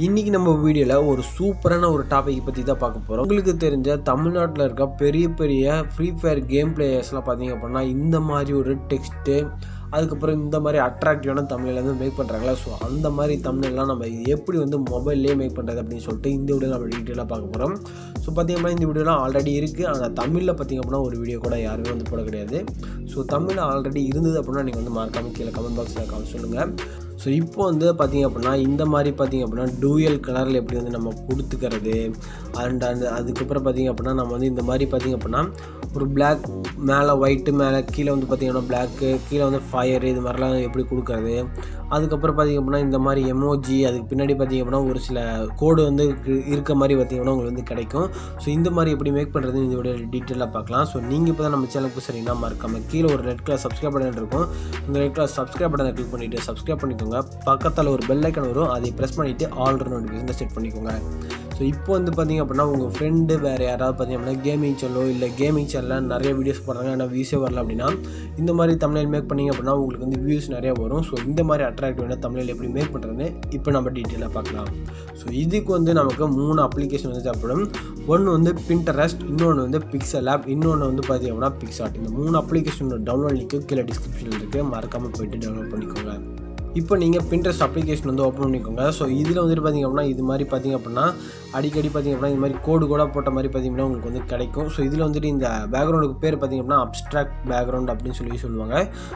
இன்னைக்கு நம்ம வீடியோல ஒரு சூப்பரான ஒரு டாபிக் பத்தி தான் பார்க்க போறோம். உங்களுக்கு தெரிஞ்ச தமிழ்நாட்டில் இருக்க பெரிய பெரிய ஃப்ரீ ஃபயர் கேம் பிளேயர்ஸ்லாம் பார்த்தீங்க அப்படின்னா இந்த மாதிரி ஒரு டெக்ஸ்ட் அதுக்கப்புறம் இந்த மாதிரி அட்ராக்டிவான தமிழில் வந்து மேக் பண்ணுறாங்களா. ஸோ அந்த மாதிரி தமிழ்லாம் நம்ம எப்படி வந்து மொபைல்லே மேக் பண்ணுறது அப்படின்னு சொல்லிட்டு இந்த வீடியோ நம்ம டீட்டெயிலாக பார்க்க போகிறோம். ஸோ பார்த்தீங்கன்னா இந்த வீடியோலாம் ஆல்ரெடி இருக்குது. ஆனால் தமிழில் பார்த்திங்க அப்படின்னா ஒரு வீடியோ கூட யாருமே வந்து போட கிடையாது. ஸோ தமிழில் ஆல்ரெடி இருந்தது அப்படின்னா நீங்கள் வந்து மறக்காமல் கீழே கமெண்ட் பாக்ஸில் சொல்லுங்கள். ஸோ இப்போ வந்து பார்த்திங்க அப்படின்னா இந்த மாதிரி பார்த்திங்க அப்படின்னா டூயல் கலரில் எப்படி வந்து நம்ம கொடுத்துக்கிறது அண்ட் அதுக்கப்புறம் பார்த்திங்க அப்படின்னா நம்ம வந்து இந்த மாதிரி பார்த்திங்க அப்படின்னா ஒரு பிளாக் மேலே ஒயிட்டு மேலே கீழே வந்து பார்த்திங்கன்னா பிளாக்கு கீழே வந்து ஃபயர் இது மாதிரிலாம் எப்படி கொடுக்குறது. அதுக்கப்புறம் பார்த்திங்க அப்படின்னா இந்த மாதிரி எமோஜி அதுக்கு பின்னாடி பார்த்திங்க அப்படின்னா ஒரு சில கோடு வந்து இருக்க மாதிரி பார்த்திங்கன்னா உங்களுக்கு வந்து கிடைக்கும். ஸோ இந்த மாதிரி எப்படி மேக் பண்ணுறது இந்த வீடியோ டீட்டெயிலாக பார்க்கலாம். ஸோ நீங்கள் இப்போ தான் நம்ம சேனலுக்கு சரிங்கன்னா மறக்காமல் கீழே ஒரு ரெட் கலர் சப்ஸ்கிரைப் பட்டன் இருக்கும். இந்த ரெட் கலர் சப்ஸ்கிரைப் பட்டனை கிளிக் பண்ணிவிட்டு சப்ஸ்கிரைப் பண்ணிக்கோங்க. பக்கத்தில் ஒரு பெல் ஐக்கன் வரும், அதை ப்ரெஸ் பண்ணிவிட்டு ஆல் நோட்டிஃபிகேஷன் செட் பண்ணிக்கோங்க. ஸோ இப்போ வந்து பார்த்திங்க அப்படின்னா உங்கள் ஃப்ரெண்டு வேறு யாராவது பார்த்திங்க அப்படின்னா கேமிங் சேனலோ இல்லை கேமிங் சேனலில் நிறைய வீடியோஸ் போடுறாங்க ஆனால் வியூஸே வரல அப்படின்னா இந்த மாதிரி தமிழில் மேக் பண்ணிங்க அப்படின்னா உங்களுக்கு வந்து வியூஸ் நிறையா வரும். ஸோ இந்த மாதிரி அட்ராக்டிவான தமிழில் எப்படி மேக் பண்ணுறதுன்னு இப்போ நம்ம டீட்டெயிலாக பார்க்கலாம். ஸோ இதுக்கு வந்து நமக்கு 3 அப்ளிகேஷன் வந்து தேவைப்படும். ஒன்று வந்து பின்டரெஸ்ட், இன்னொன்று வந்து பிக்சல் ஆப், இன்னொன்று வந்து பார்த்திங்க அப்படின்னா பிக்சார்ட். இந்த 3 அப்ளிகேஷனோட டவுன்லோட் லிங்க்கு கீழே டிஸ்கிரிப்ஷனில் இருக்குது, மறக்காமல் போய்ட்டு டவுன்லோட் பண்ணிக்கோங்க. இப்போ நீங்கள் பின்ட்ரெஸ்ட் அப்ளிகேஷன் வந்து ஓப்பன் பண்ணிக்கோங்க. ஸோ இதில் வந்துட்டு பார்த்திங்க அப்படின்னா இது மாதிரி பார்த்திங்க அப்படின்னா அடிக்கடி பார்த்திங்க அப்படின்னா இது மாதிரி கோடு கூட போட்ட மாதிரி பார்த்திங்கன்னா உங்களுக்கு வந்து கிடைக்கும். ஸோ இதில் வந்துட்டு இந்த பேக்ரவுண்டுக்கு பேர் பார்த்திங்க அப்படின்னா அப்ஸ்ட்ராக்ட் பேக்ரவுண்ட் அப்படின்னு சொல்லுவாங்க.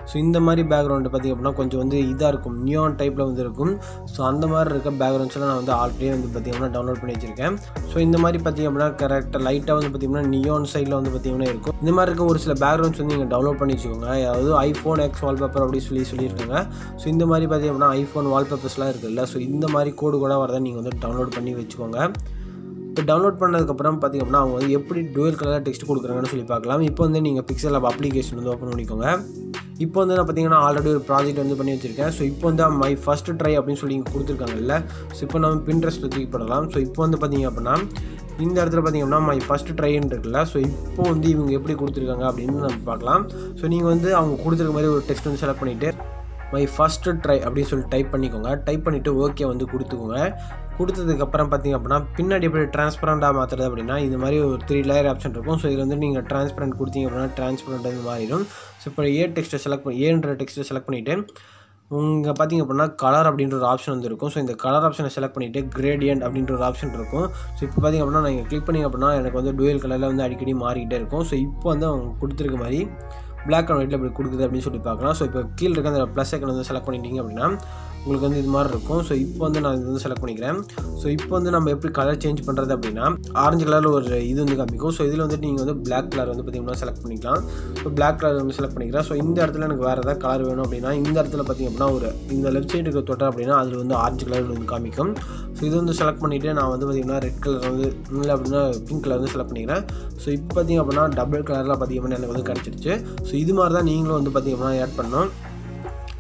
ஸோ இந்த மாதிரி பேக்ரவுண்டு பார்த்திங்க அப்படின்னா கொஞ்சம் வந்து இதாக இருக்கும், நியான் டைப்பில் வந்து இருக்கும். ஸோ அந்த மாதிரி இருக்க பேக்ரவுண்ட்ஸ்லாம் நான் வந்து ஆல்ரெடி வந்து பார்த்திங்க அப்படின்னா டவுன்லோட் பண்ணி வச்சிருக்கேன். ஸோ இந்த மாதிரி பார்த்திங்க அப்படின்னா கரெக்டாக லைட்டாக வந்து பார்த்திங்கன்னா நியான் சைடில் வந்து பார்த்திங்கன்னா இருக்கும். இந்த மாதிரி இருக்க ஒரு சில பேக்ரவுண்ட்ஸ் வந்து நீங்கள் டவுன்லோட் பண்ணி வச்சுக்கோங்க. அதாவது ஐஃபோன் எக்ஸ் வால்பேப்பர் அப்படி சொல்லியிருக்காங்க. ஸோ இந்த மாதிரி பார்த்திங்க அப்படின்னா ஐஃபோன் வால்பேப்பர்ஸ்லாம் இருக்குல்ல, ஸோ இந்த மாதிரி கோடு கூட வரதை நீங்கள் வந்து டவுன்லோட் பண்ணி வச்சுக்கோங்க. இப்போ டவுன்லோட் பண்ணதுக்கப்புறம் பார்த்திங்க அப்படின்னா அவங்க வந்து எப்படி டூயல் கலரில் டெக்ஸ்ட் கொடுக்குறாங்கன்னு சொல்லி பார்க்கலாம். இப்போ வந்து நீங்கள் பிக்சல் ஆப் அப்ளிகேஷன் வந்து ஓப்பன் பண்ணிக்கோங்க. இப்போ வந்து நான் பார்த்திங்கன்னா ஆல்ரெடி ஒரு ப்ராஜெக்ட் வந்து பண்ணி வச்சுருக்கேன். ஸோ இப்போ வந்து மை ஃபஸ்ட்டு ட்ரை அப்படின்னு சொல்லி இங்கே கொடுத்துருக்காங்கல்ல. ஸோ இப்போ நம்ம பின்ட்ரெஸ்ட் தூக்கி போடலாம். ஸோ இப்போ வந்து பார்த்திங்க அப்படின்னா இந்த இடத்துல பார்த்திங்க அப்படின்னா மை ஃபஸ்ட்டு ட்ரைன்னு இருக்குல்ல. ஸோ இப்போ வந்து இவங்க எப்படி கொடுத்துருக்காங்க அப்படின்னு நம்ம பார்க்கலாம். ஸோ நீங்கள் வந்து அவங்க கொடுத்துருக்க மாதிரி ஒரு டெக்ஸ்ட் வந்து செலக்ட் பண்ணிவிட்டு மை ஃபஸ்ட்டு ட்ரை அப்படின்னு சொல்லி டைப் பண்ணிக்கோங்க. டைப் பண்ணிவிட்டு ஓகே வந்து கொடுத்துக்கோங்க. கொடுத்ததுக்கப்புறம் பார்த்திங்க அப்படின்னா பின்னாடி எப்படி ட்ரான்ஸ்பரண்ட்டாக மாற்றுறது அப்படின்னா இது மாதிரி ஒரு 3 லேயர் ஆப்ஷன் இருக்கும். ஸோ இதில் வந்து நீங்கள் ட்ரான்ஸ்பரண்ட் கொடுத்தீங்க அப்படின்னா ட்ரான்ஸ்பரண்ட் வந்து மாறிடும். ஸோ இப்போ ஏன்ற டெக்ஸ்ட்டை செலக்ட் பண்ணிவிட்டு உங்கள் பார்த்திங்க அப்படின்னா கலர் அப்படின்ற ஒரு ஆப்ஷன் வந்து இருக்கும். ஸோ இந்த கலர் ஆப்ஷனை செலக்ட் பண்ணிவிட்டு கிரேடியன்ட் அப்படின்ற ஒரு ஆப்ஷன் இருக்கும். ஸோ இப்போ பார்த்திங்க அப்படின்னா நீங்கள் கிளிக் பண்ணிங்க அப்படின்னா எனக்கு வந்து டூயல் கலரில் வந்து அடிக்கடி மாறிக்கிட்டே இருக்கும். ஸோ இப்போ வந்து அவங்க கொடுத்துருக்க மாதிரி பிளாக் அண்ட் ஒயிட்டில் எப்படி கொடுக்குது அப்படின்னு சொல்லி பார்க்கலாம். ஸோ இப்போ கீழே இருக்க அந்த ப்ளஸ் ஐக்கன் வந்து செலக்ட் பண்ணிட்டீங்க அப்படின்னா உங்களுக்கு வந்து இது மாதிரி இருக்கும். ஸோ இப்போ வந்து நான் இது வந்து செலக்ட் பண்ணிக்கிறேன். ஸோ இப்போ வந்து நம்ம எப்படி கலர் சேஞ்ச் பண்ணுறது அப்படின்னா ஆரஞ்சு கலரில் ஒரு இது வந்து காமிக்கும். ஸோ இதில் வந்துட்டு நீங்கள் வந்து பிளாக் கலர் வந்து பார்த்திங்கன்னா செலக்ட் பண்ணிக்கலாம். ஸோ பிளாக் கலர் வந்து செலக்ட் பண்ணிக்கிறேன். ஸோ இந்த இடத்துல எனக்கு வேறு ஏதாவது கலர் வேணும் அப்படின்னா இந்த இடத்துல பார்த்திங்க அப்படின்னா ஒரு இந்த லெஃப்ட் சைடுக்கு தொட்டேன் அப்படின்னா அதில் வந்து ஆரஞ்சு கலர் வந்து காமிக்கும். ஸோ இது வந்து செலக்ட் பண்ணிவிட்டு நான் வந்து பார்த்திங்கன்னா ரெட் கலர் வந்து இல்லை அப்படின்னா பிங்க் கலர் வந்து செலக்ட் பண்ணிக்கிறேன். ஸோ இப்போ பார்த்திங்க அப்படின்னா டபுள் கலரில் பார்த்திங்க அப்படின்னா எனக்கு வந்து கிடச்சிருச்சு. ஸோ இது மாதிரி தான் நீங்களும் வந்து பார்த்திங்க அப்படின்னா ஆட் பண்ணணும்.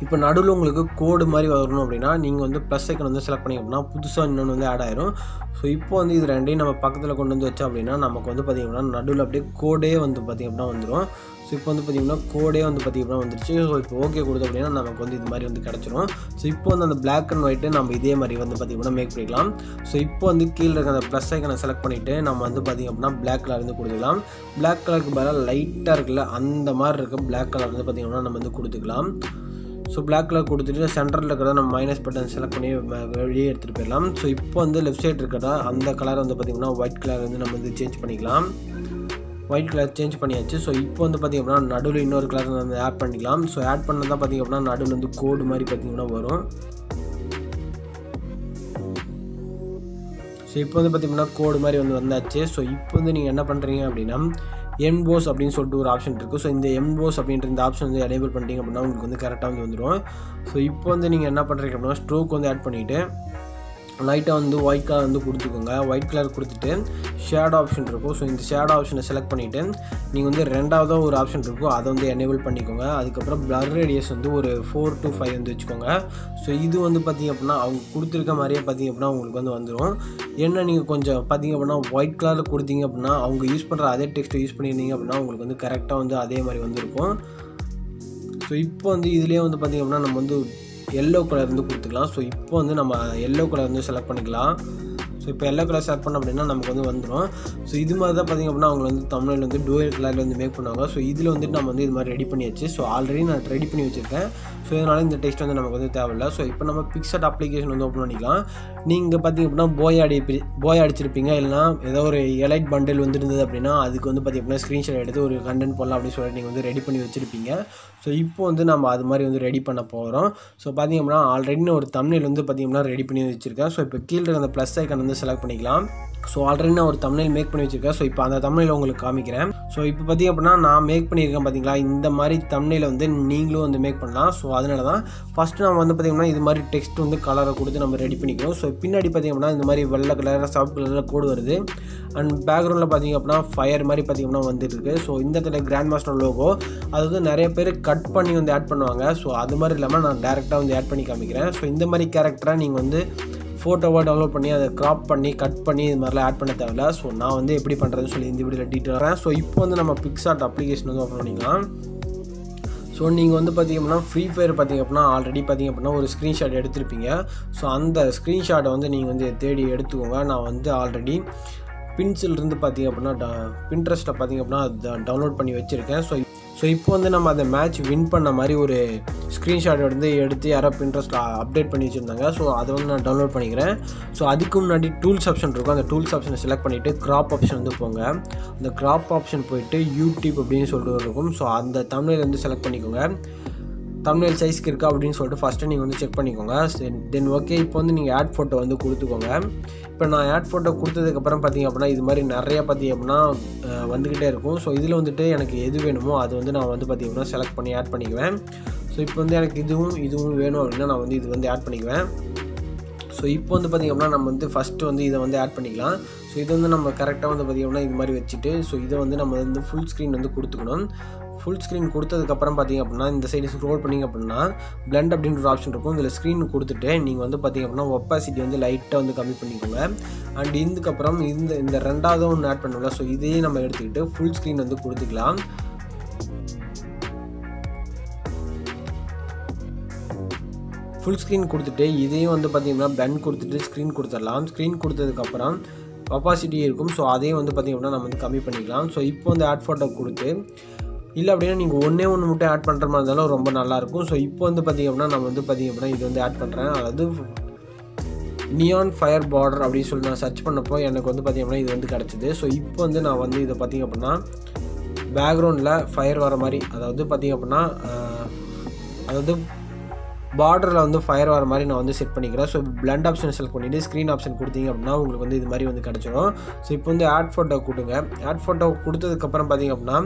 இப்போ நடுவில் உங்களுக்கு கோடு மாதிரி வரணும் அப்படின்னா நீங்கள் வந்து ப்ளஸ் ஐக்கன் வந்து செலக்ட் பண்ணிங்க அப்படின்னா புதுசாக இன்னொன்று வந்து ஆட் ஆயிரும். ஸோ இப்போ வந்து இது ரெண்டையும் நம்ம பக்கத்தில் கொண்டு வந்து வச்சோம் அப்படின்னா நமக்கு வந்து பார்த்திங்கன்னா நடுவில் அப்படியே கோடே வந்து பார்த்திங்க அப்படின்னா வந்துடும். ஸோ இப்போ வந்து பார்த்திங்கன்னா கோடே வந்து பார்த்திங்க அப்படின்னா வந்துருச்சு. ஸோ இப்போ ஓகே கொடுத்தோம் அப்படின்னா நமக்கு வந்து இது மாதிரி வந்து கிடச்சிரும். ஸோ இப்போ வந்து அந்த பிளாக் அண்ட் ஒயிட்டு நம்ம இதே மாதிரி வந்து பார்த்திங்கன்னா மேக் பண்ணிக்கலாம். ஸோ இப்போ வந்து கீழே இருக்க அந்த ப்ளஸ் ஐக்கனை செலக்ட் பண்ணிவிட்டு நம்ம வந்து பார்த்திங்க அப்படின்னா பிளாக் கலர் வந்து கொடுத்துக்கலாம். பிளாக் கலருக்கு பதிலாக லைட்டாக இருக்குல்ல அந்த மாதிரி இருக்க பிளாக் கலர் வந்து பார்த்திங்கன்னா நம்ம வந்து கொடுத்துக்கலாம். ஸோ பிளாக் கலர் கொடுத்துட்டு சென்டரில் இருக்கிறத நம்ம மைனஸ் பட்டன் செலக்ட் பண்ணி வெளியே எடுத்துகிட்டு போயிடலாம். ஸோ இப்போ வந்து லெஃப்ட் சைடு இருக்கிறதா அந்த கலர் வந்து பார்த்திங்கன்னா ஒயிட் கலர் வந்து நம்ம வந்து சேஞ்ச் பண்ணிக்கலாம். ஒயிட் கலர் சேஞ்ச் பண்ணியாச்சு. ஸோ இப்போ வந்து பார்த்திங்க அப்படின்னா நடுவில் இன்னொரு கலர் நம்ம ஆட் பண்ணிக்கலாம். ஸோ ஆட் பண்ணதான் பார்த்திங்க அப்படின்னா நடுவில் வந்து கோடு மாதிரி பார்த்திங்கன்னா வரும். ஸோ இப்போ வந்து பார்த்திங்கன்னா கோடு மாதிரி வந்து வந்தாச்சு. ஸோ இப்போ வந்து நீங்கள் என்ன பண்ணுறீங்க அப்படின்னா எம்போஸ் அப்படின்னு சொல்லிட்டு ஒரு ஆப்ஷன் இருக்குது. ஸோ இந்த எம்போஸ் அப்படின்ற இந்த ஆப்ஷன் வந்து எனேபிள் பண்ணிட்டீங்க அப்படின்னா உங்களுக்கு வந்து கரெக்டாக வந்து வந்துடும். ஸோ இப்போ வந்து நீங்கள் என்ன பண்ணுறீங்க அப்படின்னா ஸ்ட்ரோக் வந்து ஆட் பண்ணிவிட்டு லைட்டாக வந்து ஒயிட் கலர் வந்து கொடுத்துக்கோங்க. ஒயிட் கலர் கொடுத்துட்டு ஷேடோ ஆப்ஷன் இருக்கும். ஸோ இந்த ஷேடோ ஆப்ஷனை செலக்ட் பண்ணிவிட்டு நீங்கள் வந்து ரெண்டாவதாக ஒரு ஆப்ஷன் இருக்கும் அதை வந்து எனேபிள் பண்ணிக்கோங்க. அதுக்கப்புறம் பிளர் ரேடியஸ் வந்து ஒரு 4 to 5 வந்து வச்சுக்கோங்க. ஸோ இது வந்து பார்த்திங்க அப்படின்னா அவங்க கொடுத்துருக்க மாதிரியே பார்த்திங்க அப்படின்னா உங்களுக்கு வந்து வந்துடும். ஏன்னா நீங்கள் கொஞ்சம் பார்த்திங்க அப்படின்னா ஒயிட் கலரில் கொடுத்தீங்க அப்படின்னா அவங்க யூஸ் பண்ணுற அதே டெக்ஸ்ட்டை யூஸ் பண்ணியிருந்தீங்க அப்படின்னா உங்களுக்கு வந்து கரெக்டாக வந்து அதே மாதிரி வந்துருக்கும். ஸோ இப்போ வந்து இதுலேயே வந்து பார்த்திங்க அப்படின்னா நம்ம வந்து எல்லோ கலர் வந்து கொடுத்துக்கலாம். ஸோ இப்போ வந்து நம்ம எல்லோ கலர் வந்து செலக்ட் பண்ணிக்கலாம். ஸோ இப்போ எல்லோ கலர் செலக்ட் பண்ணோம் அப்படின்னா நமக்கு வந்து வந்துடும். ஸோ இது மாதிரி தான் பார்த்திங்க அப்படின்னா அவங்க வந்து தமிழில் வந்து டூயல் கலரில் வந்து மேக் பண்ணுவாங்க. ஸோ இதில் வந்துட்டு நம்ம வந்து இது மாதிரி ரெடி பண்ணியாச்சு. ஸோ ஆல்ரெடி நான் ரெடி பண்ணி வச்சுருக்கேன். ஸோ இதனால் இந்த டெக்ஸ்ட் வந்து நமக்கு வந்து தேவையில்லை. ஸோ இப்போ நம்ம பிக்சட் அப்ளிகேஷன் வந்து ஓப்பன் பண்ணிக்கலாம். நீங்கள் பார்த்திங்க அப்படின்னா போய் அடிச்சிருப்பீங்க, இல்லைனா ஏதோ ஒரு எலைட் பண்டில் வந்து இருந்தது அப்படின்னா அதுக்கு வந்து பார்த்திங்க அப்படின்னா ஸ்க்ரீன்ஷாட் எடுத்து ஒரு கண்டென்ட் போடலாம் அப்படின்னு சொல்லிட்டு நீங்கள் வந்து ரெடி பண்ணி வச்சுருப்பீங்க. ஸோ இப்போ வந்து நம்ம அது மாதிரி வந்து ரெடி பண்ண போகிறோம். ஸோ பார்த்திங்க அப்படின்னா ஆல்ரெடி நான் ஒரு தம்ப்நெயில் வந்து பார்த்திங்கன்னா ரெடி பண்ணி வச்சுருக்கேன். ஸோ இப்போ கீழே இருக்க அந்த ப்ளஸ் ஐக்கான் வந்து செலக்ட் பண்ணிக்கலாம். ஸோ ஆல்ரெடி நான் ஒரு தம்ப்நெயில் மேக் பண்ணி வச்சுருக்கேன். ஸோ இப்போ அந்த தம்ப்நெயில் உங்களுக்கு காமிக்கிறேன். ஸோ இப்போ பார்த்திங்க அப்படின்னா நான் மேக் பண்ணியிருக்கேன் பார்த்தீங்களா, இந்த மாதிரி தம்ப்நெயில் வந்து நீங்களும் வந்து மேக் பண்ணலாம். ஸோ அதனால தான் ஃபஸ்ட்டு நம்ம வந்து பார்த்திங்கன்னா இது மாதிரி டெக்ஸ்ட் வந்து கலரை கொடுத்து நம்ம ரெடி பண்ணிக்கிறோம். ஸோ பின்னாடி பார்த்திங்க அப்படின்னா இந்த மாதிரி வெள்ளை கலர் சாஃப்ட் கலரில் கோடு வருது. அண்ட் பேக்ரவுண்டில் பார்த்திங்க அப்படின்னா ஃபயர் மாதிரி பார்த்திங்கன்னா வந்துருக்கு. ஸோ இந்த இடத்துல கிராண்ட் மாஸ்டர் லோகோ அது வந்து நிறைய பேர் கட் பண்ணி வந்து ஆட் பண்ணுவாங்க. ஸோ அது மாதிரி இல்லாமல் நான் டேரெக்டாக வந்து ஆட் பண்ணி காமிக்கிறேன். ஸோ இந்த மாதிரி கேரக்டரை நீங்கள் வந்து ஃபோட்டோவாக டவுன்லோட் பண்ணி அதை க்ராப் பண்ணி கட் பண்ணி இது மாதிரிலாம் ஆட் பண்ண தேவையில்ல. ஸோ நான் வந்து எப்படி பண்ணுறதுன்னு சொல்லி இந்த வீடியோவில் டீட்டெயில் வரேன். ஸோ இப்போ வந்து நம்ம பிக்சார்ட் அப்ளிகேஷன் வந்து ஓப்பன் பண்ணிக்கலாம். ஸோ நீங்கள் வந்து பார்த்திங்க அப்படின்னா ஃப்ரீ ஃபயர் பார்த்திங்க அப்படின்னா ஆல்ரெடி பார்த்திங்க அப்படின்னா ஒரு ஸ்க்ரீன்ஷாட் எடுத்திருப்பீங்க. ஸோ அந்த ஸ்க்ரீன்ஷாட்டை வந்து நீங்கள் வந்து தேடி எடுத்துக்கோங்க. நான் வந்து ஆல்ரெடி பின்சிலிருந்து பார்த்திங்க அப்படின்னா பின்ட்ரெஸ்ட்டில் பார்த்திங்க அப்படின்னா அதை டவுன்லோட் பண்ணி வச்சுருக்கேன். ஸோ இப்போ வந்து நம்ம அந்த மேட்ச் வின் பண்ண மாதிரி ஒரு ஸ்க்ரீன்ஷாட் வந்து எடுத்து யாரோ பின்ட்ரெஸ்ட்டில் அப்டேட் பண்ணி வச்சுருந்தாங்க. ஸோ அதை வந்து நான் டவுன்லோட் பண்ணிக்கிறேன். ஸோ அதுக்கு முன்னாடி டூல்ஸ் ஆப்ஷன் இருக்கும். அந்த டூல்ஸ் ஆப்ஷனை செலக்ட் பண்ணிவிட்டு க்ராப் ஆப்ஷன் வந்து போங்க. அந்த க்ராப் ஆப்ஷன் போயிட்டு யூடியூப் அப்படின்னு சொல்லிட்டு இருக்கும். ஸோ அந்த தம்ப்நெயில் வந்து செலக்ட் பண்ணிக்கோங்க. தம்ப்நெயில் சைஸ்க்கு இருக்கா அப்படின்னு சொல்லிட்டு ஃபஸ்ட்டு நீங்கள் வந்து செக் பண்ணிக்கோங்க. தென் ஓகே, இப்போ வந்து நீங்கள் ஆட் ஃபோட்டோ வந்து கொடுத்துக்கோங்க. இப்போ நான் ஆட் ஃபோட்டோ கொடுத்ததுக்கப்புறம் பார்த்திங்க அப்படின்னா இது மாதிரி நிறையா பார்த்திங்க அப்படின்னா வந்துக்கிட்டே இருக்கும். ஸோ இதில் வந்துட்டு எனக்கு எது வேணுமோ அது வந்து நான் வந்து பார்த்திங்க அப்படின்னா செலக்ட் பண்ணி ஆட் பண்ணிக்குவேன். ஸோ இப்போ வந்து எனக்கு இதுவும் வேணும் அப்படின்னா நான் வந்து இது வந்து ஆட் பண்ணிக்குவேன். ஸோ இப்போ வந்து பார்த்திங்க அப்படின்னா நம்ம வந்து ஃபஸ்ட்டு வந்து இதை வந்து ஆட் பண்ணிக்கலாம். ஸோ இதை வந்து நம்ம கரெக்டாக வந்து பார்த்திங்க அப்படின்னா இது மாதிரி வச்சுட்டு ஸோ இதை வந்து நம்ம வந்து ஃபுல் ஸ்க்ரீன் வந்து கொடுத்துக்கணும். ஃபுல் ஸ்க்ரீன் கொடுத்ததுக்கப்புறம் பார்த்திங்க அப்படின்னா இந்த சைடு ஸ்க்ரோல் பண்ணிங்க அப்படின்னா பிளெண்ட் அப்படின்ற ஒரு ஆப்ஷன் இருக்கும். இதில் ஸ்க்ரீன் கொடுத்துட்டு நீங்கள் வந்து பார்த்திங்க அப்படின்னா ஒப்பாசிட்டி வந்து லைட்டாக வந்து கம்மி பண்ணிக்கோங்க. அண்ட் இதுக்கப்புறம் இந்த ரெண்டாவது ஒன்று ஆட் பண்ணுவோம்ல, ஸோ இதையே நம்ம எடுத்துக்கிட்டு ஃபுல் ஸ்க்ரீன் வந்து கொடுத்துக்கலாம். ஃபுல் ஸ்க்ரீன் கொடுத்துட்டு இதையும் வந்து பார்த்திங்கன்னா பிளெண்ட் கொடுத்துட்டு ஸ்க்ரீன் கொடுத்துடலாம். ஸ்க்ரீன் கொடுத்ததுக்கப்புறம் ஒப்பாசிட்டி இருக்கும். ஸோ அதையும் வந்து பார்த்திங்க அப்படின்னா நம்ம வந்து கம்மி பண்ணிக்கலாம். ஸோ இப்போ வந்து ஆட் ஃபோட்டோ கொடுத்து இல்லை அப்படின்னா நீங்கள் ஒன்றே மட்டும் ஆட் பண்ணுற மாதிரி இருந்தாலும் ரொம்ப நல்லாயிருக்கும். ஸோ இப்போ வந்து பார்த்திங்க அப்படின்னா நம்ம வந்து பார்த்திங்க அப்படின்னா இது வந்து ஆட் பண்ணுறேன். அதாவது நியான் ஃபயர் பார்டர் அப்படின்னு சொல்லி நான் சர்ச் பண்ணப்போ எனக்கு வந்து பார்த்திங்க அப்படின்னா இது வந்து கிடச்சிது. ஸோ இப்போ வந்து நான் வந்து இதை பார்த்திங்க அப்படின்னா பேக்ரவுண்டில் ஃபயர் வர மாதிரி, அதாவது பார்த்திங்க அப்படின்னா அதாவது பார்டரில் வந்து ஃபயர் வர மாதிரி நான் வந்து செட் பண்ணிக்கிறேன். ஸோ பிளெண்ட் ஆப்ஷன் செலக்ட் பண்ணிவிட்டு ஸ்க்ரீன் ஆப்ஷன் கொடுத்தீங்க அப்படின்னா உங்களுக்கு வந்து இது மாதிரி வந்து கிடச்சிடும். ஸோ இப்போ வந்து ஆட் ஃபோட்டோ கொடுங்க. ஆட் ஃபோட்டோ கொடுத்ததுக்கப்புறம் பார்த்திங்க அப்படின்னா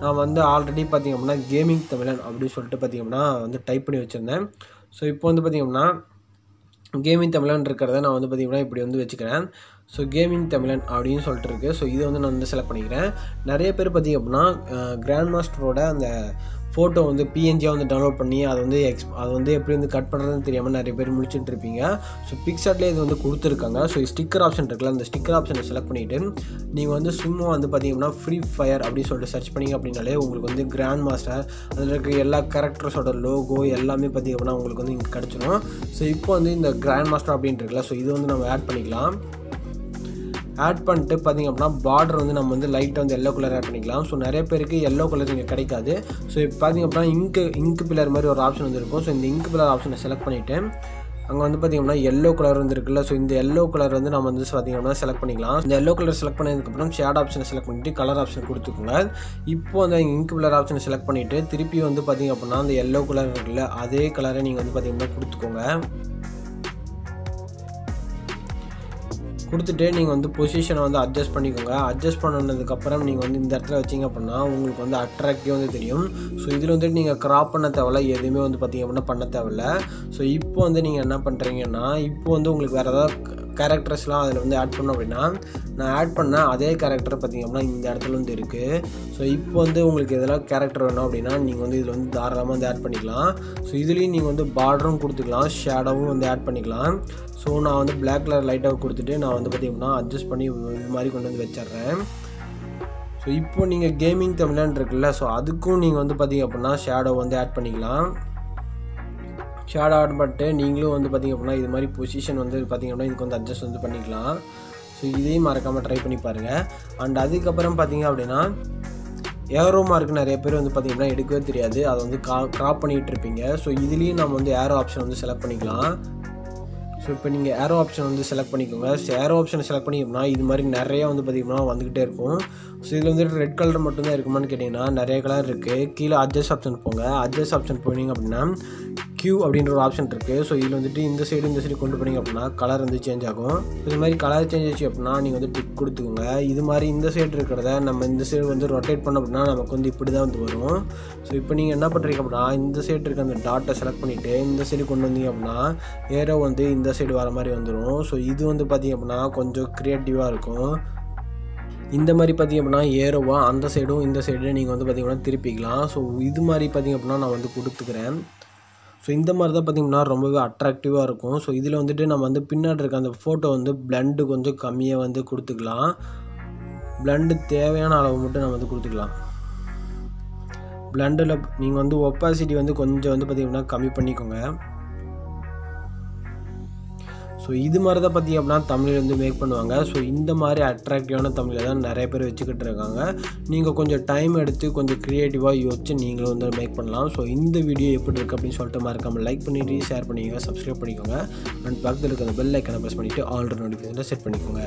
நான் வந்து ஆல்ரெடி பார்த்திங்க அப்படின்னா கேமிங் தமிழன் அப்படின்னு சொல்லிட்டு பார்த்திங்க அப்படின்னா வந்து டைப் பண்ணி வச்சுருந்தேன். ஸோ இப்போ வந்து பார்த்திங்க அப்படின்னா கேமிங் தமிழன் இருக்கிறத நான் வந்து பார்த்திங்கன்னா இப்படி வந்து வச்சுக்கிறேன். ஸோ கேமிங் தமிழன் அப்படின்னு சொல்லிட்டு இருக்குது. ஸோ இதை வந்து நான் வந்து செலக்ட் பண்ணிக்கிறேன். நிறைய பேர் பார்த்திங்க அப்படின்னா கிராண்ட் மாஸ்டரோட அந்த ஃபோட்டோ வந்து பிஎன்ஜியாக வந்து டவுன்லோட் பண்ணி அதை வந்து எப்படி வந்து கட் பண்ணுறதுன்னு தெரியாமல் நிறைய பேர் முடிச்சுட்டு இருப்பீங்க. ஸோ பிக்சார்ட்லேயே இது வந்து கொடுத்துருக்காங்க. ஸோ ஸ்டிக்கர் ஆப்ஷன் இருக்குல்ல, அந்த ஸ்டிக்கர் ஆப்ஷனை செலக்ட் பண்ணிவிட்டு நீங்கள் வந்து சும்மா வந்து பார்த்திங்கன்னா ஃப்ரீ ஃபயர் அப்படின்னு சொல்லிட்டு சர்ச் பண்ணிங்க அப்படின்னாலே உங்களுக்கு வந்து கிராண்ட் மாஸ்டர் அதில் இருக்க எல்லா கேரக்டர்ஸோட லோகோ எல்லாமே பார்த்திங்க அப்படின்னா உங்களுக்கு வந்து இங்கே கிடச்சிடும். ஸோ இப்போ வந்து இந்த கிராண்ட் மாஸ்டர் அப்படின்ட்டு இருக்குல்ல, ஸோ இது வந்து நம்ம ஆட் பண்ணிக்கலாம். ஆட் பண்ணிட்டு பார்த்திங்க அப்படின்னா பார்டர் வந்து நம்ம வந்து லைட்டாக வந்து எல்லோ கலர் ஆட் பண்ணிக்கலாம். ஸோ நிறைய பேருக்கு எல்லோ கலர் இங்கே கிடைக்காது. ஸோ இப்போ பார்த்திங்க அப்படின்னா இங்கு பில்லர் மாதிரி ஒரு ஆப்ஷன் வந்து இருக்கும். ஸோ இந்த இங்கு பில்லர் ஆப்ஷனை செலக்ட் பண்ணிவிட்டு அங்கே வந்து பார்த்திங்க அப்படின்னா எல்லோ கலர் வந்து இருக்குல்ல, ஸோ இந்த எல்லோ கலர் வந்து நம்ம வந்து பார்த்திங்க அப்படின்னா செலக்ட் பண்ணிக்கலாம். இந்த எல்லோ கலர் செலக்ட் பண்ணதுக்கப்புறம் ஷேட் ஆப்ஷனை செலக்ட் பண்ணிவிட்டு கலர் ஆப்ஷன் கொடுத்துக்கோங்க. இப்போ அந்த இங்கு பில்லர் ஆப்ஷனை செலக்ட் பண்ணிவிட்டு திருப்பி வந்து பார்த்திங்க அப்படின்னா அந்த எல்லோ கலர் இருக்குல்ல, அதே கலரை நீங்கள் வந்து பார்த்திங்கன்னா கொடுத்துக்கோங்க. கொடுத்துட்டு நீங்கள் வந்து பொசிஷனை வந்து அட்ஜஸ்ட் பண்ணிக்கோங்க. அட்ஜஸ்ட் பண்ணதுக்கப்புறம் நீங்கள் வந்து இந்த இடத்துல வச்சிங்க அப்படின்னா உங்களுக்கு வந்து அட்ராக்டிவ் வந்து தெரியும். ஸோ இதில் வந்துட்டு நீங்கள் க்ராப் பண்ண தேவையில்ல, எதுவுமே வந்து பார்த்திங்க அப்படின்னா பண்ண தேவையில்ல. ஸோ இப்போ வந்து நீங்கள் என்ன பண்ணுறீங்கன்னா இப்போ வந்து உங்களுக்கு வேறு ஏதாவது கேரக்டர்ஸ்லாம் அதில் வந்து ஆட் பண்ணோம் அப்படின்னா நான் ஆட் பண்ண அதே கேரக்டர் பார்த்திங்க அப்படின்னா இந்த இடத்துல வந்து இருக்குது. ஸோ இப்போ வந்து உங்களுக்கு எதெல்லாம் கேரக்டர் வேணும் அப்படின்னா நீங்கள் வந்து இதில் வந்து தாராளமாக வந்து ஆட் பண்ணிக்கலாம். ஸோ இதுலேயும் நீங்கள் வந்து பார்டரும் கொடுத்துக்கலாம், ஷேடோவும் வந்து ஆட் பண்ணிக்கலாம். ஸோ நான் வந்து பிளாக் கலர் லைட்டாக கொடுத்துட்டு நான் வந்து பார்த்திங்கன்னா அட்ஜஸ்ட் பண்ணி இது மாதிரி கொண்டு வந்து வச்சிட்றேன். ஸோ இப்போ நீங்கள் கேமிங் தமிழன் இருக்குல்ல, ஸோ அதுக்கும் நீங்கள் வந்து பார்த்திங்க அப்படின்னா ஷேடோ வந்து ஆட் பண்ணிக்கலாம். ஷேடோ ஆட் பண்ணிட்டு நீங்களும் வந்து பார்த்திங்க அப்படின்னா இது மாதிரி பொசிஷன் வந்து பார்த்திங்க அப்படின்னா இதுக்கு வந்து அட்ஜஸ்ட் வந்து பண்ணிக்கலாம். ஸோ இதையும் மறக்காமல் ட்ரை பண்ணி பாருங்கள். அண்ட் அதுக்கப்புறம் பார்த்திங்க அப்படின்னா ஏரோ மார்க் நிறைய பேர் வந்து பார்த்திங்கன்னா எடுக்கவே தெரியாது, அதை வந்து க்ராப் பண்ணிகிட்டு இருப்பீங்க. ஸோ இதுலேயும் நம்ம வந்து ஏரோ ஆப்ஷன் வந்து செலக்ட் பண்ணிக்கலாம். ஸோ இப்போ நீங்கள் ஏரோ ஆப்ஷன் வந்து செலக்ட் பண்ணிக்கோங்க. ஸோ ஏரோ ஆப்ஷன் செலக்ட் பண்ணிக்கோம்னா இது மாதிரி நிறையா வந்து பார்த்திங்கன்னா வந்துக்கிட்டே இருக்கும். ஸோ இதில் வந்துட்டு ரெட் கலர் மட்டும்தான் இருக்குமான்னு கேட்டிங்கன்னா நிறைய கலர் இருக்குது. கீழே அட்ஜஸ்ட் ஆப்ஷன் போங்க. அட்ஜஸ்ட் ஆப்ஷன் போனீங்க அப்படின்னா கியூ அப்படின்ற ஒரு ஆப்ஷன் இருக்குது. ஸோ இதில் வந்துட்டு இந்த சைடு கொண்டு போனீங்க அப்படின்னா கலர் வந்து சேஞ்ச் ஆகும். இது மாதிரி கலர் சேஞ்ச் ஆச்சு அப்படின்னா நீங்கள் வந்து டிக் கொடுத்துக்கோங்க. இது மாதிரி இந்த சைடு இருக்கிறத நம்ம இந்த சைடு வந்து ரொட்டேட் பண்ண அப்படின்னா நமக்கு வந்து இப்படி தான் வந்து வரும். ஸோ இப்போ நீங்கள் என்ன பண்ணுறீங்க அப்படின்னா இந்த சைடு இருக்க அந்த டாட்டை செலக்ட் பண்ணிவிட்டு இந்த சைடு கொண்டு வந்தீங்க அப்படின்னா ஏரோ வந்து இந்த சைடு வர மாதிரி வந்துடும். ஸோ இது வந்து பார்த்திங்க அப்படின்னா கொஞ்சம் க்ரியேட்டிவாக இருக்கும். இந்த மாதிரி பார்த்திங்க அப்படின்னா ஏரோவாக அந்த சைடும் இந்த சைடும் நீங்கள் வந்து பார்த்திங்கன்னா திருப்பிக்கலாம். ஸோ இது மாதிரி பார்த்திங்க அப்படின்னா நான் வந்து கொடுத்துக்கிறேன். ஸோ இந்த மாதிரி தான் பார்த்திங்கன்னா ரொம்பவே அட்ராக்டிவாக இருக்கும். ஸோ இதில் வந்துட்டு நம்ம வந்து பின்னாடி இருக்க அந்த ஃபோட்டோ வந்து பிளண்டு கொஞ்சம் கம்மியாக வந்து கொடுத்துக்கலாம். பிளண்டு தேவையான அளவு மட்டும் நம்ம வந்து கொடுத்துக்கலாம். பிளண்டில் நீங்கள் வந்து ஒப்பாசிட்டி வந்து கொஞ்சம் வந்து பார்த்திங்கன்னா கம்மி பண்ணிக்கோங்க. ஸோ இது மாதிரி தான் பார்த்திங்க அப்படின்னா தமிழில் வந்து மேக் பண்ணுவாங்க. ஸோ இந்த மாதிரி அட்ராக்டிவான தமிழில் தான் நிறைய பேர் வச்சுக்கிட்டு இருக்காங்க. நீங்கள் கொஞ்சம் டைம் எடுத்து கொஞ்சம் க்ரியேட்டிவாக யோசிச்சு நீங்களும் வந்து மேக் பண்ணலாம். ஸோ இந்த வீடியோ எப்படி இருக்குது அப்படின்னு சொல்லிட்டு மறக்காமல் லைக் பண்ணிவிட்டு ஷேர் பண்ணிக்கோங்க, சப்ஸ்கிரைப் பண்ணிக்கோங்க. அண்ட் பக்கத்தில் இருக்கிற பெல் ஐக்கனை ப்ரெஸ் பண்ணிவிட்டு ஆல் நோட்டிஃபிகேஷனை செட் பண்ணிக்கோங்க.